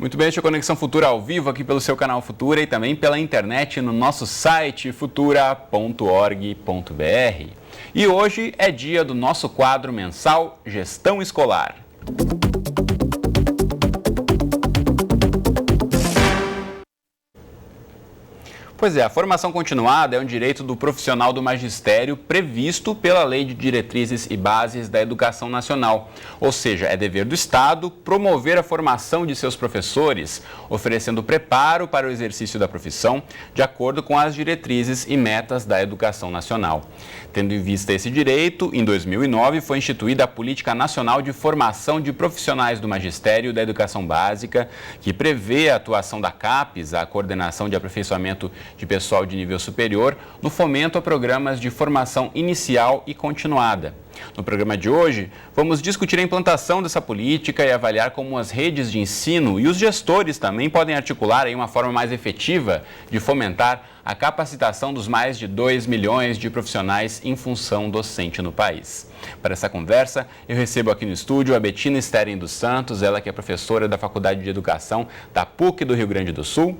Muito bem, este é Conexão Futura ao vivo aqui pelo seu canal Futura e também pela internet no nosso site futura.org.br. E hoje é dia do nosso quadro mensal Gestão Escolar. Pois é, a formação continuada é um direito do profissional do magistério previsto pela Lei de Diretrizes e Bases da Educação Nacional. Ou seja, é dever do Estado promover a formação de seus professores, oferecendo preparo para o exercício da profissão, de acordo com as diretrizes e metas da Educação Nacional. Tendo em vista esse direito, em 2009 foi instituída a Política Nacional de Formação de Profissionais do Magistério da Educação Básica, que prevê a atuação da CAPES, a Coordenação de Aperfeiçoamento de Pessoal de Nível Superior, no fomento a programas de formação inicial e continuada. No programa de hoje, vamos discutir a implantação dessa política e avaliar como as redes de ensino e os gestores também podem articular aí uma forma mais efetiva de fomentar a capacitação dos mais de 2 milhões de profissionais em função docente no país. Para essa conversa, eu recebo aqui no estúdio a Betina Steren dos Santos, ela que é professora da Faculdade de Educação da PUC do Rio Grande do Sul.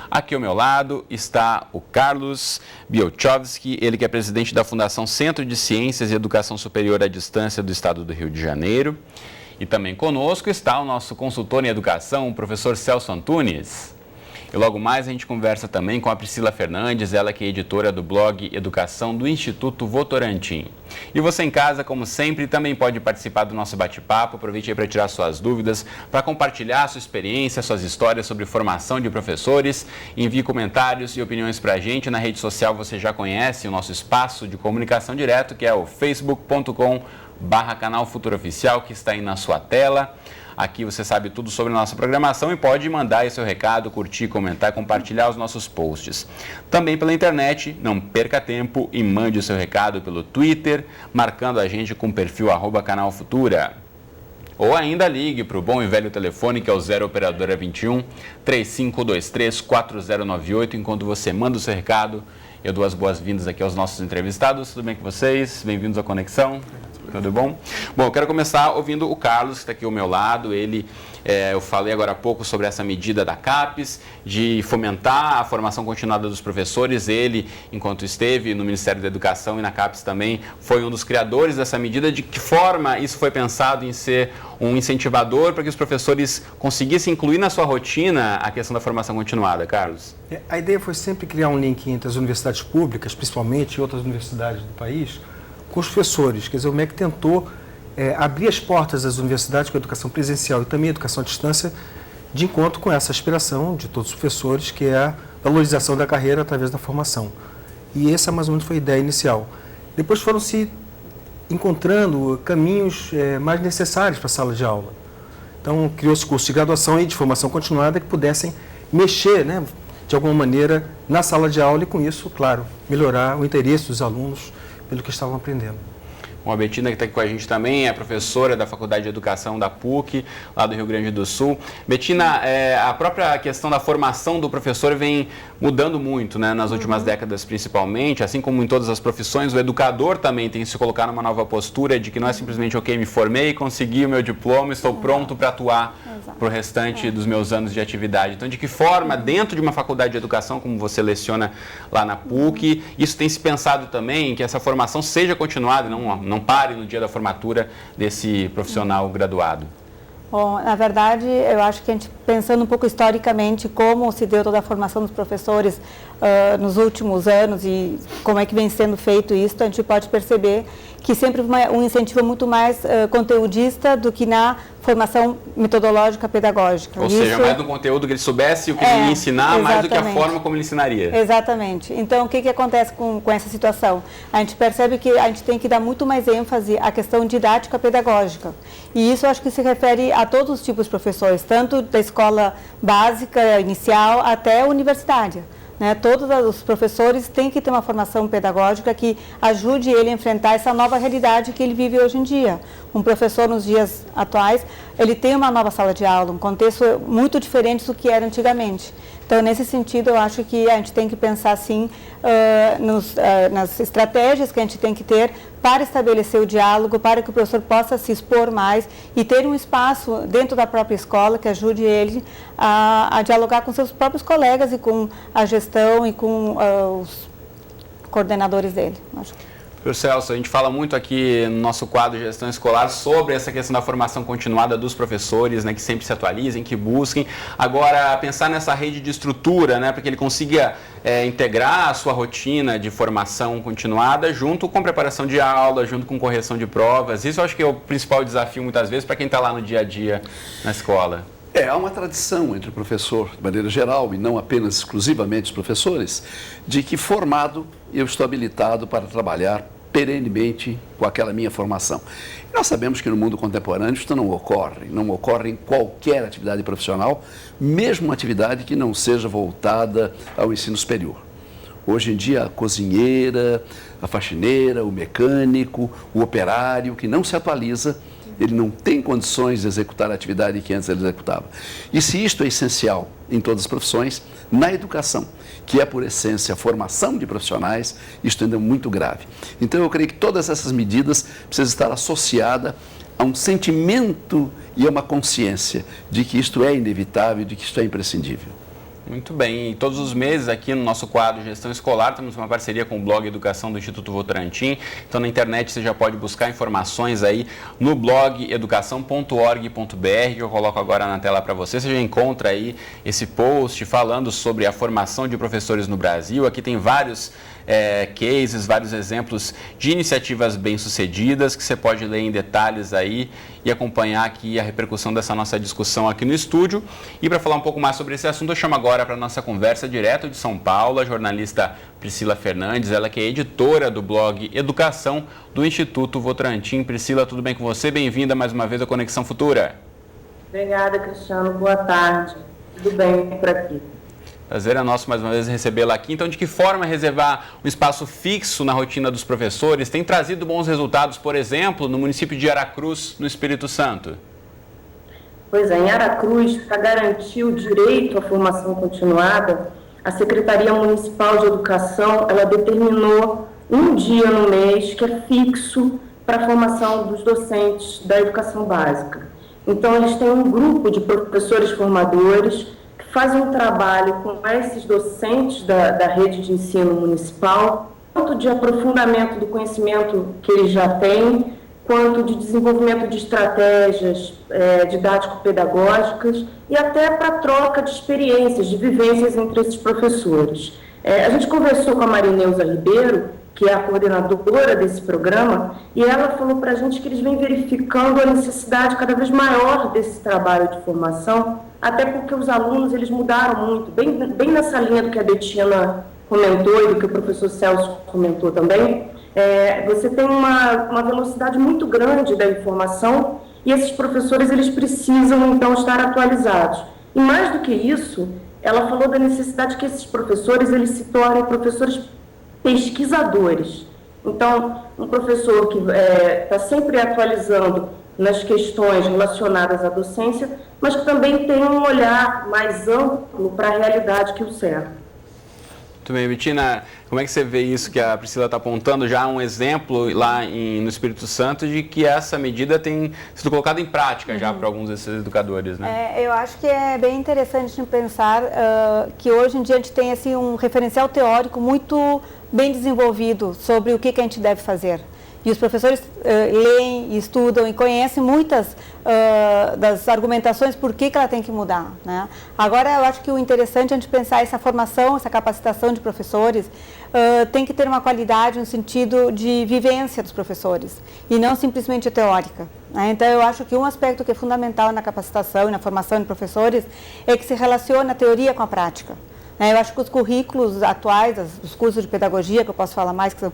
Aqui ao meu lado está o Carlos Bielczowski, ele que é presidente da Fundação Centro de Ciências e Educação Superior à Distância do Estado do Rio de Janeiro. E também conosco está o nosso consultor em educação, o professor Celso Antunes. E logo mais a gente conversa também com a Priscila Fernandes, ela que é editora do blog Educação do Instituto Votorantim. E você em casa, como sempre, também pode participar do nosso bate-papo. Aproveite aí para tirar suas dúvidas, para compartilhar a sua experiência, suas histórias sobre formação de professores. Envie comentários e opiniões para a gente. Na rede social você já conhece o nosso espaço de comunicação direto, que é o facebook.com/canal Futura Oficial, que está aí na sua tela. Aqui você sabe tudo sobre a nossa programação e pode mandar aí seu recado, curtir, comentar, compartilhar os nossos posts. Também pela internet, não perca tempo e mande o seu recado pelo Twitter, marcando a gente com o perfil @canal Futura. Ou ainda ligue para o bom e velho telefone, que é o 0 Operadora 21 3523 4098, enquanto você manda o seu recado. Eu dou as boas-vindas aqui aos nossos entrevistados. Tudo bem com vocês? Bem-vindos à Conexão. Tudo bom? Bom, eu quero começar ouvindo o Carlos, que está aqui ao meu lado. Eu falei agora há pouco sobre essa medida da CAPES, de fomentar a formação continuada dos professores. Ele, enquanto esteve no Ministério da Educação e na CAPES também, foi um dos criadores dessa medida. De que forma isso foi pensado em ser um incentivador para que os professores conseguissem incluir na sua rotina a questão da formação continuada, Carlos? A ideia foi sempre criar um link entre as universidades públicas, principalmente, e outras universidades do país, com os professores. Quer dizer, o MEC tentou abrir as portas das universidades com a educação presencial e também a educação à distância, de encontro com essa aspiração de todos os professores, que é a valorização da carreira através da formação. E essa, mais ou menos, foi a ideia inicial. Depois foram se encontrando caminhos mais necessários para a sala de aula. Então, criou-se curso de graduação e de formação continuada que pudessem mexer, de alguma maneira, na sala de aula e, com isso, claro, melhorar o interesse dos alunos pelo que estavam aprendendo. Bom, a Betina, que está aqui com a gente também, é professora da Faculdade de Educação da PUC, lá do Rio Grande do Sul. Betina, a própria questão da formação do professor vem mudando muito, nas últimas décadas principalmente, assim como em todas as profissões. O educador também tem que se colocar numa nova postura de que não é simplesmente, ok, me formei, consegui o meu diploma, estou pronto para atuar para o restante dos meus anos de atividade. Então, de que forma, dentro de uma faculdade de educação, como você leciona lá na PUC, isso tem se pensado também, que essa formação seja continuada, não pare no dia da formatura desse profissional graduado? Bom, na verdade, eu acho que a gente, pensando um pouco historicamente como se deu toda a formação dos professores nos últimos anos e como é que vem sendo feito isso, a gente pode perceber que sempre um incentivo muito mais conteudista do que na formação metodológica pedagógica. Ou seja, mais do conteúdo que ele soubesse, o que ele ia ensinar, mais do que a forma como ele ensinaria. Exatamente. Então, o que acontece com essa situação? A gente percebe que a gente tem que dar muito mais ênfase à questão didática pedagógica. E isso eu acho que se refere a todos os tipos de professores, tanto da escola básica, inicial, até a universitária. Todos os professores têm que ter uma formação pedagógica que ajude ele a enfrentar essa nova realidade que ele vive hoje em dia. Um professor, nos dias atuais, ele tem uma nova sala de aula, um contexto muito diferente do que era antigamente. Então, nesse sentido, eu acho que a gente tem que pensar, sim, nas estratégias que a gente tem que ter para estabelecer o diálogo, para que o professor possa se expor mais e ter um espaço dentro da própria escola que ajude ele a dialogar com seus próprios colegas e com a gestão e com os coordenadores dele. Acho que... Professor Celso, a gente fala muito aqui no nosso quadro de gestão escolar sobre essa questão da formação continuada dos professores, né, que sempre se atualizem, que busquem. Agora, pensar nessa rede de estrutura, né, para que ele consiga integrar a sua rotina de formação continuada junto com preparação de aula, junto com correção de provas. Isso eu acho que é o principal desafio, muitas vezes, para quem está lá no dia a dia na escola. Há uma tradição entre o professor, de maneira geral, e não apenas exclusivamente os professores, de que formado eu estou habilitado para trabalhar perenemente com aquela minha formação. E nós sabemos que no mundo contemporâneo isso não ocorre em qualquer atividade profissional, mesmo uma atividade que não seja voltada ao ensino superior. Hoje em dia, a cozinheira, a faxineira, o mecânico, o operário que não se atualiza, ele não tem condições de executar a atividade que antes ele executava. E se isto é essencial em todas as profissões, na educação, que é por essência a formação de profissionais, isto ainda é muito grave. Então eu creio que todas essas medidas precisam estar associadas a um sentimento e a uma consciência de que isto é inevitável, de que isto é imprescindível. Muito bem, e todos os meses aqui no nosso quadro Gestão Escolar temos uma parceria com o blog Educação do Instituto Votorantim. Então na internet você já pode buscar informações aí no blog educação.org.br, que eu coloco agora na tela para você. Você já encontra aí esse post falando sobre a formação de professores no Brasil. Aqui tem vários cases, vários exemplos de iniciativas bem-sucedidas que você pode ler em detalhes aí e acompanhar aqui a repercussão dessa nossa discussão aqui no estúdio. E para falar um pouco mais sobre esse assunto, eu chamo agora para a nossa conversa direto de São Paulo, a jornalista Priscila Fernandes, ela que é editora do blog Educação do Instituto Votorantim. Priscila, tudo bem com você? Bem-vinda mais uma vez à Conexão Futura. Obrigada, Cristiano. Boa tarde. Tudo bem por aqui? Prazer é nosso mais uma vez recebê-la aqui. Então, de que forma reservar um espaço fixo na rotina dos professores tem trazido bons resultados, por exemplo, no município de Aracruz, no Espírito Santo? Pois é, em Aracruz, para garantir o direito à formação continuada, a Secretaria Municipal de Educação, ela determinou um dia no mês que é fixo para a formação dos docentes da educação básica. Então, eles têm um grupo de professores formadores fazem um trabalho com esses docentes da rede de ensino municipal, tanto de aprofundamento do conhecimento que eles já têm, quanto de desenvolvimento de estratégias didático-pedagógicas e até para troca de experiências, de vivências entre esses professores. A gente conversou com a Marineuza Ribeiro, que é a coordenadora desse programa, e ela falou para a gente que eles vêm verificando a necessidade cada vez maior desse trabalho de formação, até porque os alunos eles mudaram muito, bem nessa linha do que a Betina comentou e do que o professor Celso comentou também. Você tem uma velocidade muito grande da informação e esses professores eles precisam, então, estar atualizados. E mais do que isso, ela falou da necessidade que esses professores eles se tornem professores pesquisadores. Então, um professor que está sempre atualizando nas questões relacionadas à docência, mas que também tem um olhar mais amplo para a realidade que o cerca. Muito bem, Betina, como é que você vê isso que a Priscila está apontando? Já um exemplo lá no Espírito Santo de que essa medida tem sido colocada em prática já para alguns desses educadores, né? Eu acho que é bem interessante pensar que hoje em dia a gente tem assim, um referencial teórico muito bem desenvolvido sobre o que a gente deve fazer. E os professores leem, estudam e conhecem muitas das argumentações por que ela tem que mudar, né? Agora, eu acho que o interessante é a gente pensar essa formação, essa capacitação de professores tem que ter uma qualidade no sentido de vivência dos professores e não simplesmente teórica, né? Então, eu acho que um aspecto que é fundamental na capacitação e na formação de professores é que se relaciona a teoria com a prática. Eu acho que os currículos atuais, os cursos de pedagogia, que eu posso falar mais, que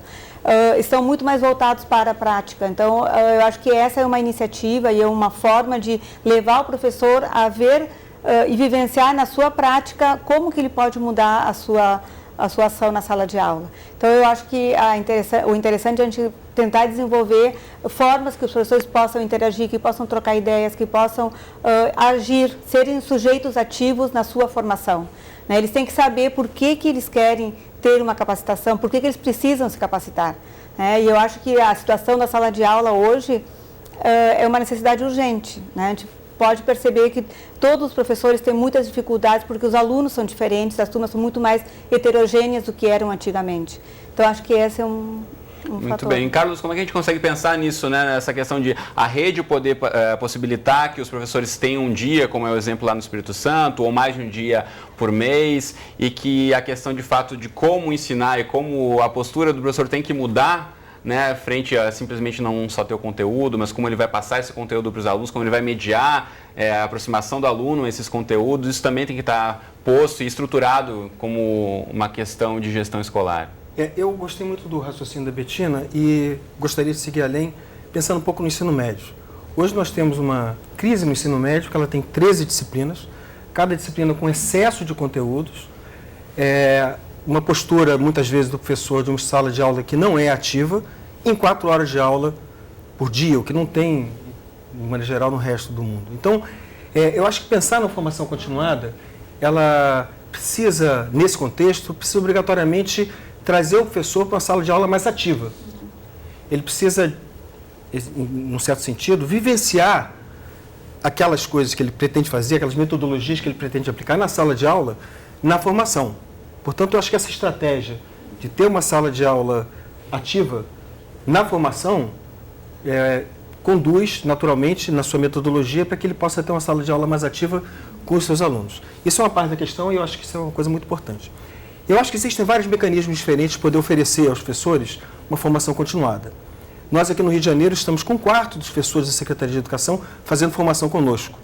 estão muito mais voltados para a prática. Então, eu acho que essa é uma iniciativa e é uma forma de levar o professor a ver e vivenciar na sua prática como que ele pode mudar a sua a sua ação na sala de aula. Então, eu acho que o interessante é a gente tentar desenvolver formas que os professores possam interagir, que possam trocar ideias, que possam agir, serem sujeitos ativos na sua formação. Né? Eles têm que saber por que eles querem ter uma capacitação, por que eles precisam se capacitar. Né? E eu acho que a situação da sala de aula hoje é uma necessidade urgente. Né? A gente pode perceber que todos os professores têm muitas dificuldades porque os alunos são diferentes, as turmas são muito mais heterogêneas do que eram antigamente. Então, acho que esse é um Muito fator. bem. Carlos, como é que a gente consegue pensar nisso, né? Nessa questão de a rede poder possibilitar que os professores tenham um dia, como é o exemplo lá no Espírito Santo, ou mais de um dia por mês, e que a questão de fato de como ensinar e como a postura do professor tem que mudar, né, frente a simplesmente não só ter o conteúdo, mas como ele vai passar esse conteúdo para os alunos, como ele vai mediar a aproximação do aluno a esses conteúdos, isso também tem que estar posto e estruturado como uma questão de gestão escolar. Eu gostei muito do raciocínio da Betina e gostaria de seguir além, pensando um pouco no ensino médio. Hoje nós temos uma crise no ensino médio, que ela tem 13 disciplinas, cada disciplina com excesso de conteúdos, uma postura, muitas vezes, do professor de uma sala de aula que não é ativa, em 4 horas de aula por dia, o que não tem, de maneira geral, no resto do mundo. Então, eu acho que pensar na formação continuada, ela precisa, nesse contexto, precisa obrigatoriamente trazer o professor para uma sala de aula mais ativa. Ele precisa, num certo sentido, vivenciar aquelas coisas que ele pretende fazer, aquelas metodologias que ele pretende aplicar na sala de aula, na formação. Portanto, eu acho que essa estratégia de ter uma sala de aula ativa na formação conduz naturalmente na sua metodologia para que ele possa ter uma sala de aula mais ativa com os seus alunos. Isso é uma parte da questão e eu acho que isso é uma coisa muito importante. Eu acho que existem vários mecanismos diferentes para poder oferecer aos professores uma formação continuada. Nós aqui no Rio de Janeiro estamos com 1/4 dos professores da Secretaria de Educação fazendo formação conosco.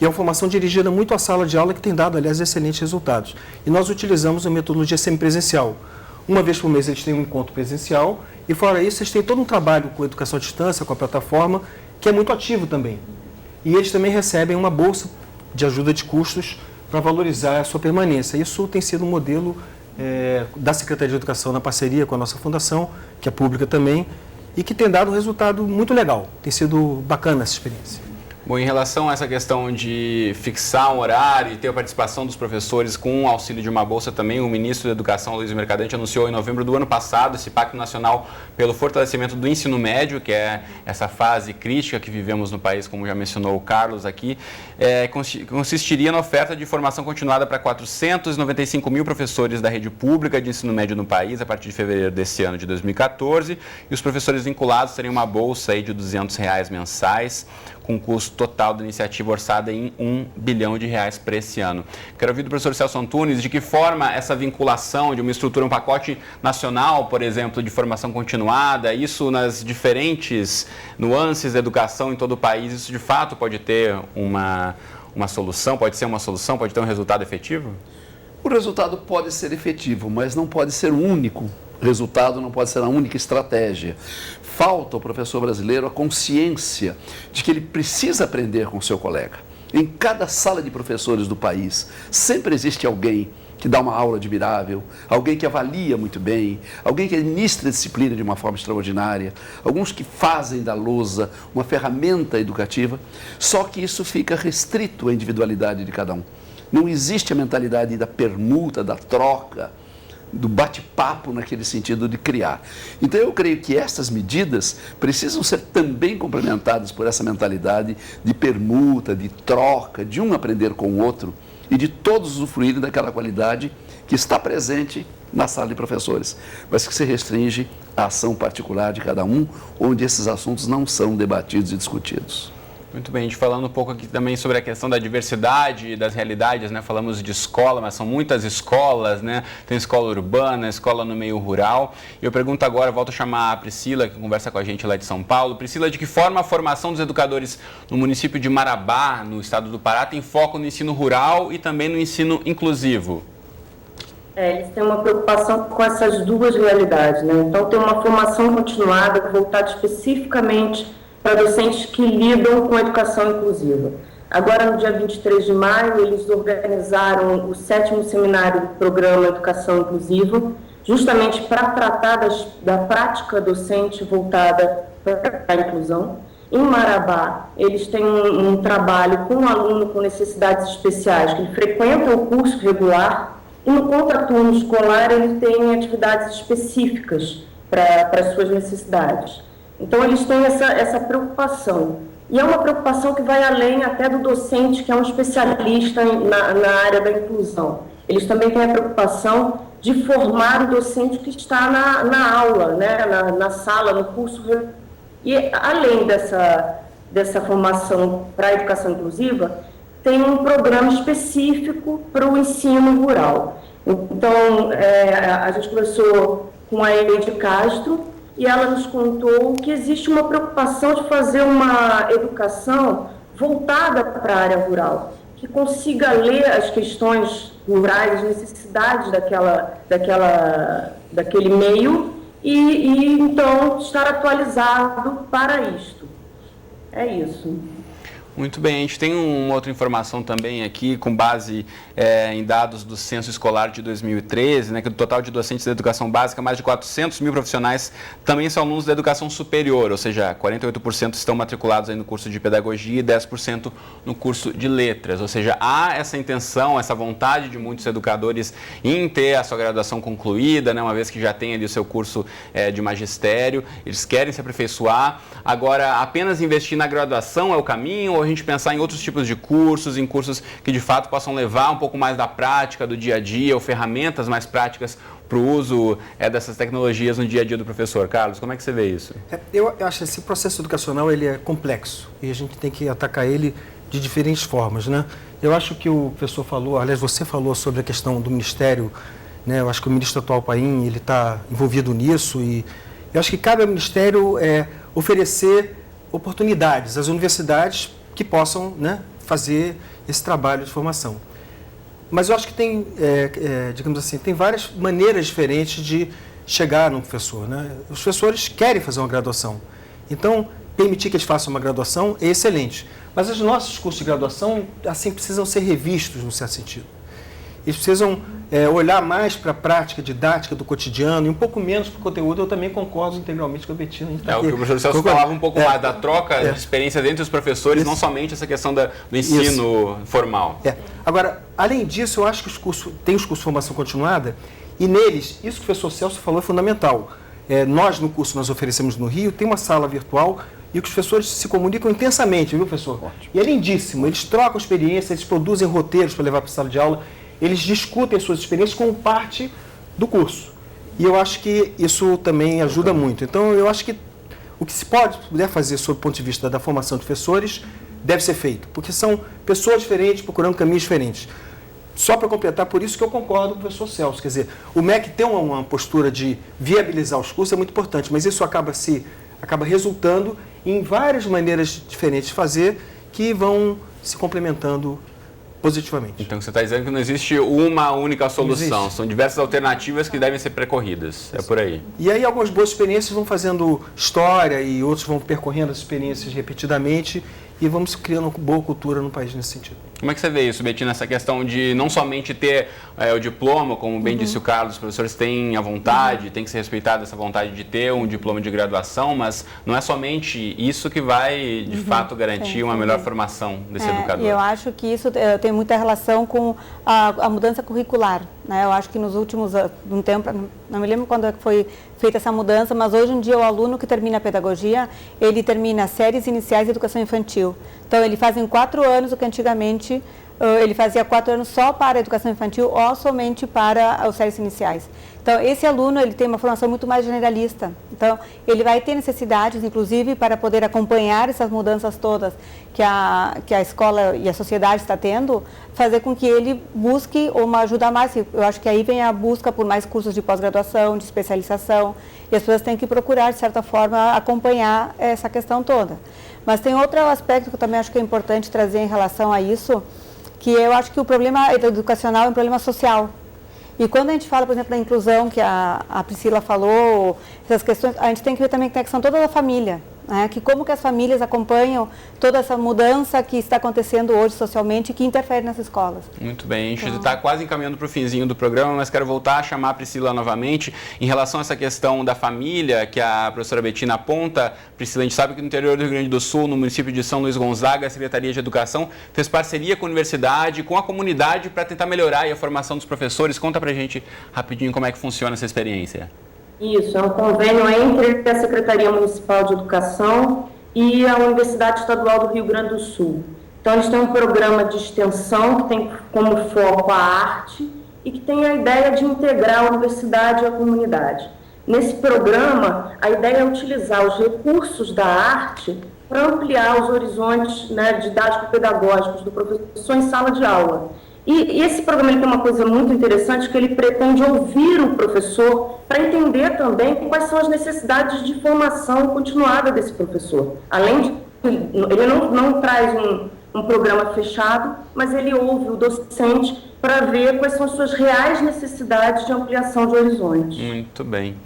E é uma formação dirigida muito à sala de aula que tem dado, aliás, excelentes resultados. E nós utilizamos a metodologia semipresencial. Uma vez por mês eles têm um encontro presencial e, fora isso, eles têm todo um trabalho com educação à distância, com a plataforma, que é muito ativo também. E eles também recebem uma bolsa de ajuda de custos para valorizar a sua permanência. Isso tem sido um modelo da Secretaria de Educação na parceria com a nossa fundação, que é pública também, e que tem dado um resultado muito legal. Tem sido bacana essa experiência. Bom, em relação a essa questão de fixar um horário e ter a participação dos professores com o auxílio de uma bolsa também, o ministro da Educação, Luiz Mercadante, anunciou em novembro do ano passado esse Pacto Nacional pelo Fortalecimento do Ensino Médio, que é essa fase crítica que vivemos no país, como já mencionou o Carlos aqui, consistiria na oferta de formação continuada para 495 mil professores da rede pública de ensino médio no país, a partir de fevereiro desse ano de 2014, e os professores vinculados teriam uma bolsa aí de R$200 mensais, com custo total da iniciativa orçada em R$1 bilhão para esse ano. Quero ouvir do professor Celso Antunes de que forma essa vinculação de uma estrutura, um pacote nacional, por exemplo, de formação continuada, isso nas diferentes nuances da educação em todo o país, isso de fato pode ter uma solução, pode ser uma solução, pode ter um resultado efetivo? O resultado pode ser efetivo, mas não pode ser o único resultado, não pode ser a única estratégia. Falta ao professor brasileiro a consciência de que ele precisa aprender com o seu colega. Em cada sala de professores do país, sempre existe alguém que dá uma aula admirável, alguém que avalia muito bem, alguém que administra a disciplina de uma forma extraordinária, alguns que fazem da lousa uma ferramenta educativa, só que isso fica restrito à individualidade de cada um. Não existe a mentalidade da permuta, da troca, do bate-papo naquele sentido de criar. Então eu creio que essas medidas precisam ser também complementadas por essa mentalidade de permuta, de troca, de um aprender com o outro e de todos usufruírem daquela qualidade que está presente na sala de professores, mas que se restringe à ação particular de cada um, onde esses assuntos não são debatidos e discutidos. Muito bem, a gente falando um pouco aqui também sobre a questão da diversidade das realidades, né? Falamos de escola, mas são muitas escolas, né? Tem escola urbana, escola no meio rural. E eu pergunto agora, volto a chamar a Priscila, que conversa com a gente lá de São Paulo. Priscila, de que forma a formação dos educadores no município de Marabá, no estado do Pará, tem foco no ensino rural e também no ensino inclusivo? Eles têm uma preocupação com essas duas realidades, né? Então, tem uma formação continuada voltada especificamente para docentes que lidam com a educação inclusiva. Agora, no dia 23 de maio, eles organizaram o 7º seminário do Programa Educação Inclusiva, justamente para tratar da prática docente voltada para a inclusão. Em Marabá, eles têm um trabalho com um aluno com necessidades especiais, que frequenta o curso regular, e no contraturno escolar ele tem atividades específicas para as suas necessidades. Então, eles têm essa preocupação. E é uma preocupação que vai além até do docente, que é um especialista na área da inclusão. Eles também têm a preocupação de formar o docente que está na aula, né, na sala, no curso. E, além dessa formação para a educação inclusiva, tem um programa específico para o ensino rural. Então, a gente conversou com a Eide Castro, e ela nos contou que existe uma preocupação de fazer uma educação voltada para a área rural, que consiga ler as questões rurais, as necessidades daquele meio e então estar atualizado para isto. É isso. Muito bem, a gente tem uma outra informação também aqui, com base em dados do Censo Escolar de 2013, né, que do total de docentes da educação básica, mais de 400 mil profissionais também são alunos da educação superior, ou seja, 48% estão matriculados aí no curso de pedagogia e 10% no curso de letras, ou seja, há essa intenção, essa vontade de muitos educadores em ter a sua graduação concluída, né, uma vez que já tem ali o seu curso de magistério, eles querem se aperfeiçoar. Agora, apenas investir na graduação é o caminho, ou a gente pensar em outros tipos de cursos, em cursos que de fato possam levar um pouco mais da prática do dia a dia, ou ferramentas mais práticas para o uso dessas tecnologias no dia a dia do professor? Carlos, como é que você vê isso? Eu acho que esse processo educacional ele é complexo e a gente tem que atacar ele de diferentes formas, né? Eu acho que o professor falou, aliás, você falou sobre a questão do Ministério, né? Eu acho que o ministro atual Paim, ele está envolvido nisso e eu acho que cabe ao Ministério oferecer oportunidades às universidades que possam, né, fazer esse trabalho de formação. Mas eu acho que tem, digamos assim, tem várias maneiras diferentes de chegar no professor, né? Os professores querem fazer uma graduação, então permitir que eles façam uma graduação é excelente. Mas os nossos cursos de graduação, assim, precisam ser revistos, num certo sentido. Eles precisam olhar mais para a prática didática do cotidiano e um pouco menos para o conteúdo. Eu também concordo integralmente com a Bettina. O que o professor Celso falava um pouco mais da troca de experiências entre os professores, não somente essa questão do ensino formal. Agora, além disso, eu acho que tem os cursos de formação continuada e neles, isso que o professor Celso falou é fundamental. Nós oferecemos no Rio, tem uma sala virtual e os professores se comunicam intensamente, viu, professor? Ótimo. E é lindíssimo, eles trocam experiências, eles produzem roteiros para levar para a sala de aula, eles discutem suas experiências como parte do curso. E eu acho que isso também ajuda muito. Então, eu acho que o que se puder fazer sob o ponto de vista da formação de professores deve ser feito, porque são pessoas diferentes, procurando caminhos diferentes. Só para completar, por isso que eu concordo com o professor Celso. Quer dizer, o MEC tem uma postura de viabilizar os cursos, é muito importante, mas isso acaba resultando em várias maneiras diferentes de fazer que vão se complementando positivamente. Então, você está dizendo que não existe uma única solução, são diversas alternativas que devem ser percorridas, é por aí. E aí algumas boas experiências vão fazendo história e outros vão percorrendo as experiências repetidamente e vamos criando uma boa cultura no país nesse sentido. Como é que você vê isso, Bettina, essa questão de não somente ter o diploma, como bem disse o Carlos, os professores têm a vontade, tem que ser respeitada essa vontade de ter um diploma de graduação, mas não é somente isso que vai, de fato, garantir uma melhor formação desse educador. E eu acho que isso tem muita relação com a mudança curricular, né? Eu acho que nos últimos um tempo, não me lembro quando foi feita essa mudança, mas hoje em dia o aluno que termina a pedagogia, ele termina séries iniciais de educação infantil. Então, ele faz em 4 anos o que antigamente ele fazia 4 anos só para a educação infantil ou somente para as séries iniciais. Então, esse aluno ele tem uma formação muito mais generalista. Então, ele vai ter necessidades, inclusive, para poder acompanhar essas mudanças todas que a escola e a sociedade está tendo, fazer com que ele busque uma ajuda a mais. Eu acho que aí vem a busca por mais cursos de pós-graduação, de especialização, e as pessoas têm que procurar, de certa forma, acompanhar essa questão toda. Mas tem outro aspecto que eu também acho que é importante trazer em relação a isso, que eu acho que o problema educacional é um problema social. E quando a gente fala, por exemplo, da inclusão, que a Priscila falou, essas questões, a gente tem que ver também que tem a questão toda da família, né? Que como que as famílias acompanham toda essa mudança que está acontecendo hoje socialmente e que interfere nas escolas. Muito bem, a gente está quase encaminhando para o finzinho do programa, mas quero voltar a chamar a Priscila novamente em relação a essa questão da família que a professora Betina aponta. Priscila, a gente sabe que no interior do Rio Grande do Sul, no município de São Luís Gonzaga, a Secretaria de Educação fez parceria com a universidade, com a comunidade para tentar melhorar a formação dos professores. Conta para a gente rapidinho como é que funciona essa experiência. Isso, é um convênio entre a Secretaria Municipal de Educação e a Universidade Estadual do Rio Grande do Sul. Então, eles têm um programa de extensão que tem como foco a arte e que tem a ideia de integrar a universidade e a comunidade. Nesse programa, a ideia é utilizar os recursos da arte para ampliar os horizontes, né, didático-pedagógicos do professor em sala de aula. E esse programa ele tem uma coisa muito interessante, que ele pretende ouvir o professor para entender também quais são as necessidades de formação continuada desse professor. Além de, ele não traz um programa fechado, mas ele ouve o docente para ver quais são as suas reais necessidades de ampliação de horizontes. Muito bem.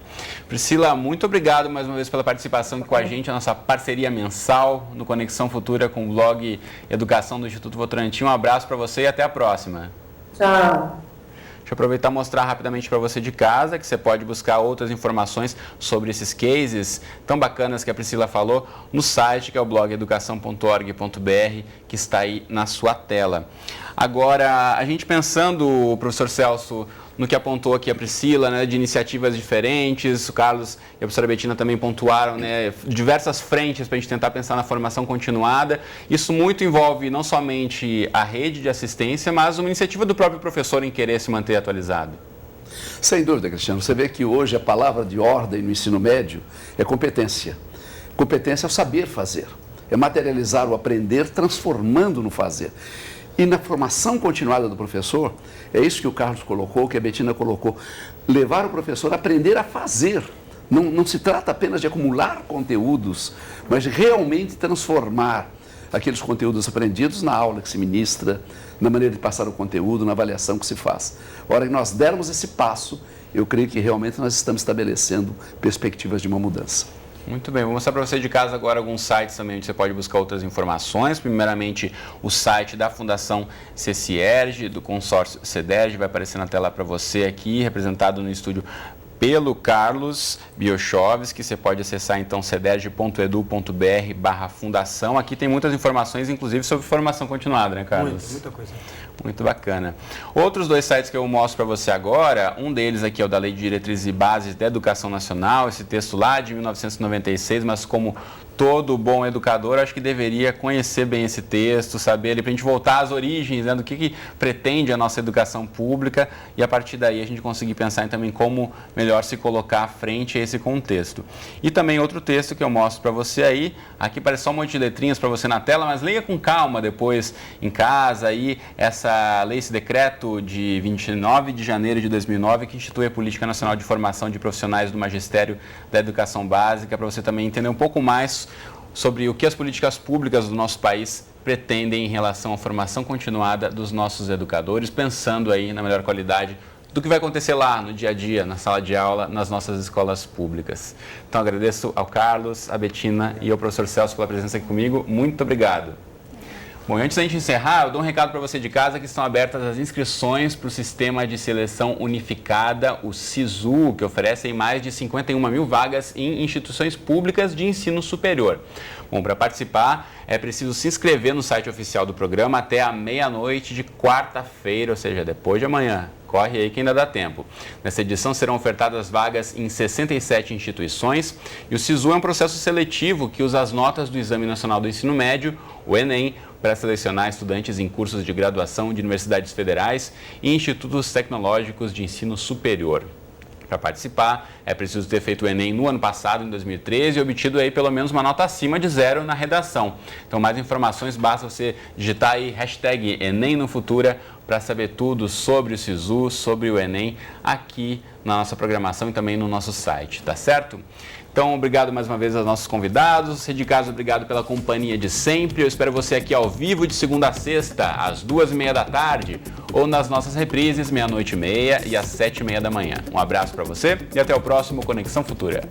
Priscila, muito obrigado mais uma vez pela participação com a gente, a nossa parceria mensal no Conexão Futura com o blog Educação do Instituto Votorantim. Um abraço para você e até a próxima. Tchau. Deixa eu aproveitar e mostrar rapidamente para você de casa que você pode buscar outras informações sobre esses cases tão bacanas que a Priscila falou no site, que é o blog educação.org.br, que está aí na sua tela. Agora, a gente pensando, professor Celso, no que apontou aqui a Priscila, né, de iniciativas diferentes, o Carlos e a professora Betina também pontuaram, né, diversas frentes para a gente tentar pensar na formação continuada. Isso muito envolve não somente a rede de assistência, mas uma iniciativa do próprio professor em querer se manter atualizado. Sem dúvida, Cristiano. Você vê que hoje a palavra de ordem no ensino médio é competência. Competência é o saber fazer, é materializar o aprender transformando no fazer. E na formação continuada do professor, é isso que o Carlos colocou, que a Betina colocou, levar o professor a aprender a fazer. Não se trata apenas de acumular conteúdos, mas de realmente transformar aqueles conteúdos aprendidos na aula que se ministra, na maneira de passar o conteúdo, na avaliação que se faz. A hora que nós dermos esse passo, eu creio que realmente nós estamos estabelecendo perspectivas de uma mudança. Muito bem, vou mostrar para você de casa agora alguns sites também onde você pode buscar outras informações. Primeiramente, o site da Fundação CCIERJ, do consórcio CEDERJ, vai aparecer na tela para você aqui, representado no estúdio pelo Carlos Biochovski, que você pode acessar então cederj.edu.br/fundação. Aqui tem muitas informações, inclusive sobre formação continuada, né, Carlos? Muita coisa. Muito bacana. Outros dois sites que eu mostro para você agora, um deles aqui é o da Lei de Diretrizes e Bases da Educação Nacional, esse texto lá de 1996, mas como todo bom educador, acho que deveria conhecer bem esse texto, saber ali, para a gente voltar às origens, né, do que pretende a nossa educação pública e a partir daí a gente conseguir pensar também como melhor se colocar à frente a esse contexto. E também outro texto que eu mostro para você aí, aqui parece só um monte de letrinhas para você na tela, mas leia com calma depois em casa aí, essa lei, esse decreto de 29 de janeiro de 2009 que institui a Política Nacional de Formação de Profissionais do Magistério da Educação Básica, para você também entender um pouco mais sobre o que as políticas públicas do nosso país pretendem em relação à formação continuada dos nossos educadores, pensando aí na melhor qualidade do que vai acontecer lá no dia a dia, na sala de aula, nas nossas escolas públicas. Então agradeço ao Carlos, à Betina e ao professor Celso pela presença aqui comigo. Muito obrigado. Bom, antes da gente encerrar, eu dou um recado para você de casa que estão abertas as inscrições para o Sistema de Seleção Unificada, o SISU, que oferece mais de 51 mil vagas em instituições públicas de ensino superior. Bom, para participar é preciso se inscrever no site oficial do programa até a meia-noite de quarta-feira, ou seja, depois de amanhã. Corre aí que ainda dá tempo. Nessa edição serão ofertadas vagas em 67 instituições e o SISU é um processo seletivo que usa as notas do Exame Nacional do Ensino Médio, o Enem, para selecionar estudantes em cursos de graduação de universidades federais e institutos tecnológicos de ensino superior. Para participar, é preciso ter feito o Enem no ano passado, em 2013, e obtido aí pelo menos uma nota acima de 0 na redação. Então, mais informações, basta você digitar aí hashtag Enem no Futura para saber tudo sobre o SISU, sobre o Enem, aqui na nossa programação e também no nosso site, tá certo? Então, obrigado mais uma vez aos nossos convidados. Você de casa, obrigado pela companhia de sempre. Eu espero você aqui ao vivo de segunda a sexta, às 2h30 da tarde, ou nas nossas reprises, 00:30 e às 7h30 da manhã. Um abraço para você e até o próximo Conexão Futura.